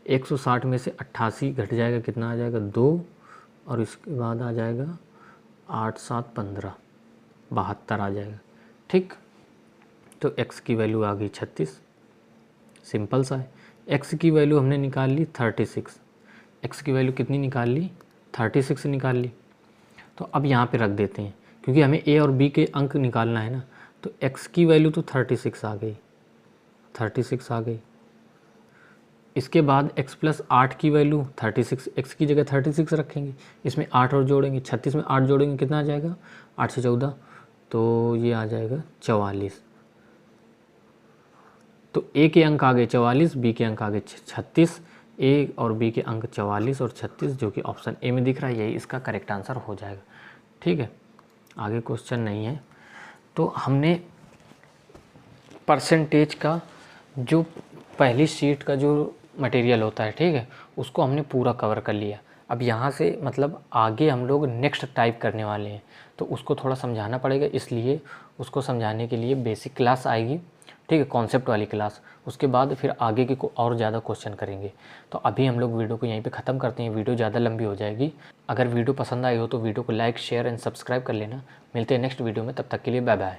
160 में से 88 घट जाएगा, कितना आ जाएगा? 2, और इसके बाद आ जाएगा 8 7 15, 72 आ जाएगा। ठीक, तो x की वैल्यू आ गई 36। सिंपल सा है। x की वैल्यू हमने निकाल ली 36। x की वैल्यू कितनी निकाल ली? 36 निकाल ली। तो अब यहाँ पे रख देते हैं क्योंकि हमें a और b के अंक निकालना है ना। तो x की वैल्यू तो 36 आ गई, 36 आ गई। इसके बाद x + 8 की वैल्यू 36, x की जगह 36 रखेंगे, इसमें 8 और जोड़ेंगे, 36 में 8 जोड़ेंगे कितना आ जाएगा? 8 से 14, तो ये आ जाएगा 44। तो a के अंक आ गए 44, b के अंक आ गए 36। a और b के अंक 44 और 36 जो कि ऑप्शन ए में दिख रहा है, यही इसका करेक्ट आंसर हो जाएगा। ठीक है, आगे क्वेश्चन नहीं है। तो हमने परसेंटेज का जो पहली शीट का जो मटेरियल होता है, ठीक है, उसको हमने पूरा कवर कर लिया। अब यहाँ से मतलब आगे हम लोग नेक्स्ट टाइप करने वाले हैं, तो उसको थोड़ा समझाना पड़ेगा, इसलिए उसको समझाने के लिए बेसिक क्लास आएगी। ठीक है, कॉन्सेप्ट वाली क्लास। उसके बाद फिर आगे के को और ज़्यादा क्वेश्चन करेंगे। तो अभी हम लोग वीडियो को यहीं पे ख़त्म करते हैं, वीडियो ज़्यादा लंबी हो जाएगी। अगर वीडियो पसंद आई हो तो वीडियो को लाइक शेयर एंड सब्सक्राइब कर लेना। मिलते हैं नेक्स्ट वीडियो में, तब तक के लिए बाय बाय।